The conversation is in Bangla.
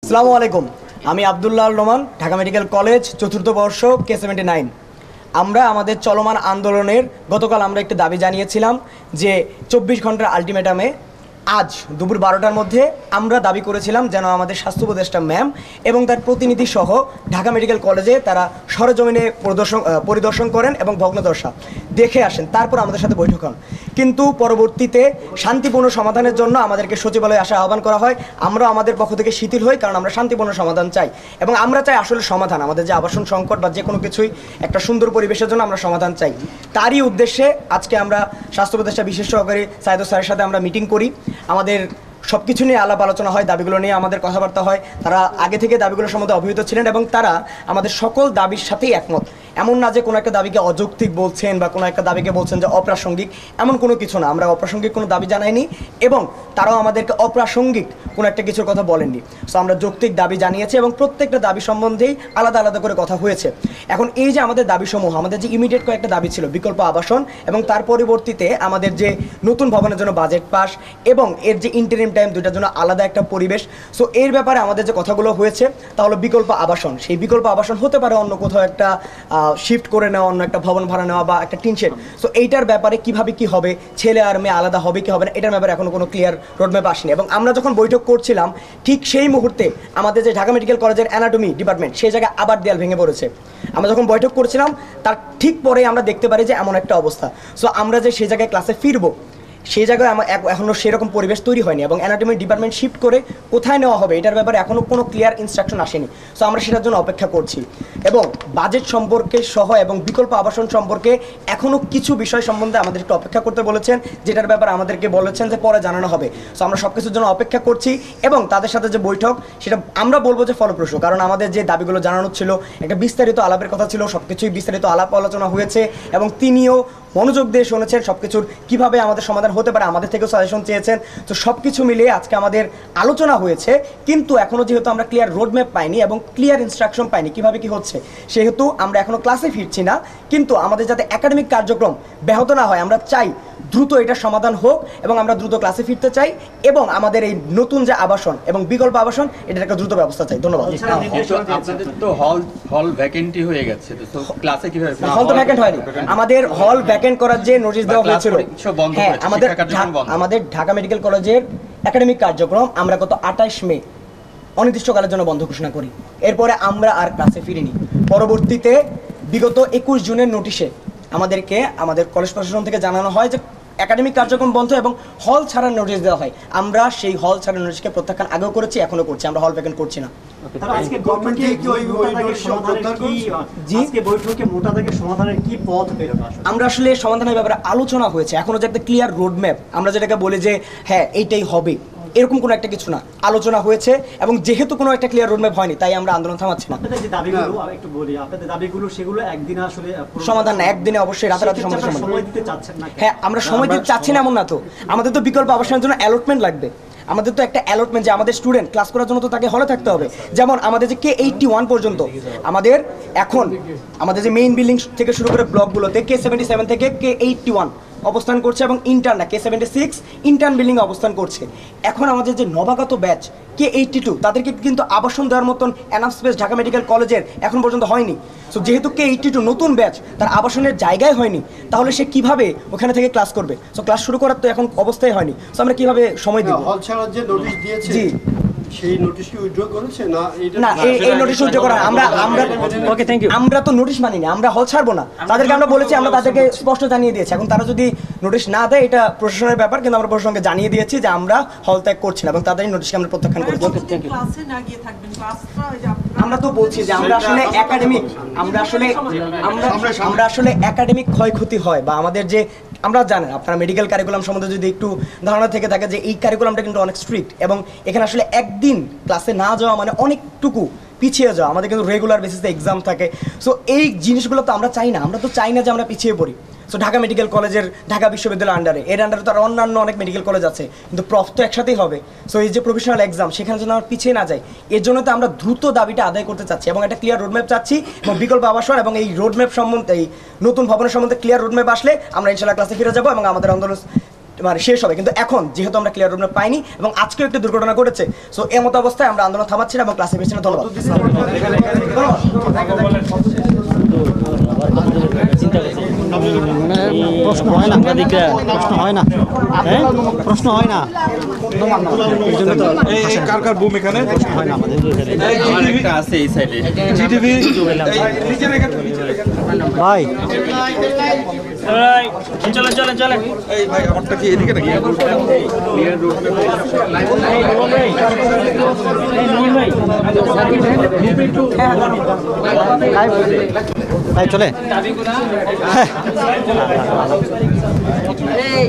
আসসালামু আলাইকুম। আমি আব্দুল্লাহ আল নোমান, ঢাকা মেডিকেল কলেজ, চতুর্থ বর্ষ, K79। আমরা আমাদের চলমান আন্দোলনের গতকাল আমরা একটা দাবি জানিয়েছিলাম যে 24 ঘন্টার আলটিমেটামে আজ দুপুর 12টার মধ্যে আমরা দাবি করেছিলাম যেন আমাদের স্বাস্থ্য উপদেষ্টা ম্যাম এবং তার প্রতিনিধি সহ ঢাকা মেডিকেল কলেজে তারা সরেজমিনে পরিদর্শন করেন এবং ভগ্নদশা দেখে আসেন, তারপর আমাদের সাথে বৈঠক হন। কিন্তু পরবর্তীতে শান্তিপূর্ণ সমাধানের জন্য আমাদেরকে সচিবালয়ে আসার আহ্বান করা হয়। আমরা আমাদের পক্ষ থেকে শিথিল হই, কারণ আমরা শান্তিপূর্ণ সমাধান চাই এবং আমরা চাই আসলে সমাধান। আমাদের যে আবাসন সংকট বা যে কোনো কিছুই একটা সুন্দর পরিবেশের জন্য আমরা সমাধান চাই। তারই উদ্দেশ্যে আজকে আমরা স্বাস্থ্য উপদেষ্টা বিশেষ সহকারী সাইদুল স্যারের সাথে আমরা মিটিং করি। আমাদের সব কিছু নিয়ে আলাপ আলোচনা হয়, দাবিগুলো নিয়ে আমাদের কথাবার্তা হয়। তারা আগে থেকে দাবিগুলোর সম্বন্ধে অবহিত ছিলেন এবং তারা আমাদের সকল দাবির সাথেই একমত। এমন না যে কোনো একটা দাবিকে অযৌক্তিক বলছেন বা কোনো একটা দাবিকে বলছেন যে অপ্রাসঙ্গিক, এমন কোনো কিছু না। আমরা অপ্রাসঙ্গিক কোনো দাবি জানাইনি এবং তারাও আমাদেরকে অপ্রাসঙ্গিক কোনো একটা কিছুর কথা বলেননি। সো আমরা যৌক্তিক দাবি জানিয়েছি এবং প্রত্যেকটা দাবি সম্বন্ধেই আলাদা আলাদা করে কথা হয়েছে। এখন এই যে আমাদের দাবিসমূহ, আমাদের যে ইমিডিয়েট কয়েকটা দাবি ছিল, বিকল্প আবাসন এবং তার পরিবর্তিতে আমাদের যে নতুন ভবনের জন্য বাজেট পাস এবং এর যে ইন্টারিম টাইম, দুইটার জন্য আলাদা একটা পরিবেশ। সো এর ব্যাপারে আমাদের যে কথাগুলো হয়েছে তাহলে বিকল্প আবাসন, সেই বিকল্প আবাসন হতে পারে অন্য কোথাও একটা শিফট করে নেওয়া, অন্য একটা ভবন ভাড়া নেওয়া বা একটা টিনশেড। সো এইটার ব্যাপারে কিভাবে কি হবে, ছেলে আর মেয়ে আলাদা হবে কি হবে না, এটার ব্যাপারে এখনো কোনো ক্লিয়ার রোডম্যাপ আসেনি। এবং আমরা যখন বৈঠক করছিলাম ঠিক সেই মুহূর্তে আমাদের যে ঢাকা মেডিকেল কলেজের অ্যানাটমি ডিপার্টমেন্ট, সেই জায়গায় আবার দেয়াল ভেঙে পড়েছে। আমরা যখন বৈঠক করছিলাম তার ঠিক পরে আমরা দেখতে পারি যে এমন একটা অবস্থা। সো আমরা যে সেই জায়গায় ক্লাসে ফিরবো, সেই জায়গায় আমার এখনও সেরকম পরিবেশ তৈরি হয়নি এবং অ্যানাটমি ডিপার্টমেন্ট শিফট করে কোথায় নেওয়া হবে এটার ব্যাপারে এখনও কোনো ক্লিয়ার ইনস্ট্রাকশন আসেনি। সো আমরা সেটার জন্য অপেক্ষা করছি এবং বাজেট সম্পর্কে সহ এবং বিকল্প আবাসন সম্পর্কে এখনও কিছু বিষয় সম্বন্ধে আমাদের একটু অপেক্ষা করতে বলেছেন, যেটার ব্যাপারে আমাদেরকে বলেছেন যে পরে জানানো হবে। সো আমরা সব কিছুর জন্য অপেক্ষা করছি এবং তাদের সাথে যে বৈঠক সেটা আমরা বলবো যে ফলপ্রসূ, কারণ আমাদের যে দাবিগুলো জানানো ছিল একটা বিস্তারিত আলাপের কথা ছিল, সব কিছুই বিস্তারিত আলাপ আলোচনা হয়েছে এবং তিনিও মনোযোগ দিয়ে শুনেছেন সব কিছুর কীভাবে আমাদের সমাধান হতে পারে, আমাদের থেকেও সাজেশন চেয়েছেন। তো সব কিছু মিলিয়ে আজকে আমাদের আলোচনা হয়েছে, কিন্তু এখনও যেহেতু আমরা ক্লিয়ার রোডম্যাপ পাইনি এবং ক্লিয়ার ইনস্ট্রাকশন পাইনি কীভাবে কী হচ্ছে, সেহেতু আমরা এখনও ক্লাসে ফিরছি না। কিন্তু আমাদের যাতে একাডেমিক কার্যক্রম ব্যাহত না হয়, আমরা চাই দ্রুত এটার সমাধান হোক এবং আমরা দ্রুত ক্লাসে ফিরতে চাই এবং আমাদের এই নতুন যে আবাসন এবং বিকল্প আবাসন এটার একটা দ্রুত ব্যবস্থা চাই। ধন্যবাদ। আপনাদের তো হল ভ্যাকেন্টি হয়ে গেছে, তো ক্লাসে কিভাবে? হল তো ভ্যাকেন্ট হয়নি, আমাদের হল ভ্যাকেন্ট করার যে নোটিশ দেওয়া হয়েছিল, হ্যাঁ আমাদের ঢাকা মেডিকেল কলেজের একাডেমিক কার্যক্রম আমরা গত 28 মে অনির্দিষ্টকালের জন্য বন্ধ ঘোষণা করি। এরপরে আমরা আর ক্লাসে ফিরিনি। পরবর্তীতে বিগত 21 জুনের নোটিশে আমাদেরকে আমাদের কলেজ প্রশাসন থেকে জানানো হয় যে একাডেমিক কার্যক্রম বন্ধ এবং হল ছাড়ার নোটিশ দেওয়া হয়। আমরা সেই হল ছাড়ার নোটিশকে প্রত্যাখ্যান আগেও করেছি, এখনো করছি, আমরা হল ভ্যাকেন্ট করছি না। আমরা আসলে সমাধানের ব্যাপারে আলোচনা হয়েছে, এখনো যে একটা ক্লিয়ার রোডম্যাপ আমরা যেটাকে বলি যে হ্যাঁ এইটাই হবে, এরকম কোনো একটা কিছু না, আলোচনা হয়েছে এবং যেহেতু কোনো একটা ক্লিয়ার রোডম্যাপ হয়নি তাই আমরা আন্দোলন থামাচ্ছি না। আপনাদের যে দাবিগুলো একটু বলি, আপনাদের দাবিগুলো সেগুলো একদিনে আসলে সমাধান না, একদিনে অবশ্যই রাতারাতি সময় দিতে চাচ্ছেন না। হ্যাঁ, আমরা সময় দিতে চাচ্ছি না এমন না তো, আমাদের তো বিকল্প আবাসনের জন্য অ্যালটমেন্ট লাগবে। আমাদের তো একটা অ্যালটমেন্ট যে আমাদের স্টুডেন্ট ক্লাস করার জন্য তো তাকে হলে থাকতে হবে। যেমন আমাদের যে K81 পর্যন্ত আমাদের এখন আমাদের যে মেইন বিল্ডিং থেকে শুরু করে ব্লকগুলোতে K77 থেকে K81 অবস্থান করছে এবং ইন্টার্ন না K76 ইন্টার্ন বিল্ডিং অবস্থান করছে। এখন আমাদের যে নবাগত ব্যাচ K82 তাদেরকে কিন্তু আবাসন দেওয়ার মতন এনাফ স্পেস ঢাকা মেডিকেল কলেজের এখন পর্যন্ত হয়নি। সো যেহেতু K82 নতুন ব্যাচ, তার আবাসনের জায়গায় হয়নি, তাহলে সে কিভাবে ওখানে থেকে ক্লাস করবে? সো ক্লাস শুরু করার তো এখন অবস্থায় হয়নি। সো আমরা কিভাবে সময় দিব? হল ছাড়ার যে নোটিশ দিয়েছে, জি সেই নোটিশ কি উইথড্র করেছে না? না, এই নোটিশ উইথড্র করা ওকে থ্যাংক ইউ। আমরা তো নোটিশ মানিনি, আমরা হল ছাড়বো না, তাদেরকে আমরা বলেছি, আমরা তাদেরকে স্পষ্ট জানিয়ে দিয়েছি। এখন তারা যদি নোটিশ না দেয় এটা প্রশাসনের ব্যাপার, কিন্তু আমরা প্রশাসনকে জানিয়ে দিয়েছি যে আমরা হল ত্যাগ করছি না এবং তাদের নোটিশকে আমরা প্রত্যাখ্যান করেছি। আমরা তো বলছি যে আমরা আসলে একাডেমিক আমরা আসলে একাডেমিক ক্ষয়ক্ষতি হয় বা আমাদের যে আমরা জানেন আপনারা মেডিকেল কারিকুলাম সম্বন্ধে যদি একটু ধারণা থেকে থাকে যে এই কারিকুলামটা কিন্তু অনেক স্ট্রিক্ট এবং এখানে আসলে একদিন ক্লাসে না যাওয়া মানে অনেকটুকু পিছিয়ে যাওয়া। আমাদের কিন্তু রেগুলার বেসিসে এক্সাম থাকে। সো এই জিনিসগুলো তো আমরা চাই না, আমরা তো চাই না যে আমরা পিছিয়ে পড়ি। সো ঢাকা মেডিকেল কলেজের ঢাকা বিশ্ববিদ্যালয়ের আন্ডারে, এর আন্ডারে তো আর অন্যান্য অনেক মেডিকেল কলেজ আছে, কিন্তু প্রফ তো একসাথেই হবে। সো এই যে প্রফেশনাল এক্সাম সেখানে যেন আমরা পিছিয়ে না যাই, এর জন্য তো আমরা দ্রুত দাবিটা আদায় করতে চাচ্ছি এবং একটা ক্লিয়ার রোডম্যাপ চাচ্ছি এবং বিকল্প আবাসন এবং এই রোডম্যাপ সম্বন্ধে, এই নতুন ভবনের সম্বন্ধে ক্লিয়ার রোডম্যাপ আসলে আমরা ইনশাআল্লাহ ক্লাসে ফিরে যাবো এবং আমাদের আন্দোলন মানে শেষ হবে, কিন্তু এখন যেহেতু আমরা ক্লিয়ার রুমে পাইনি এবং আজকেও একটা দুর্ঘটনা ঘটেছে, সো এমত অবস্থায় আমরা আন্দোলন থামাচ্ছি না এবং ক্লাসে ফিরছি না। ধন্যবাদ। প্রশ্ন হয় না, প্রশ্ন হয় না, হ্যাঁ প্রশ্ন হয় না, কার কার বুম এখানে হয় না আমাদের আমার একটা আছে এই সাইডে। জিটিভি ভাই। এই ভাই আমারটা কি এদিকে নাকি ভাই চলে এই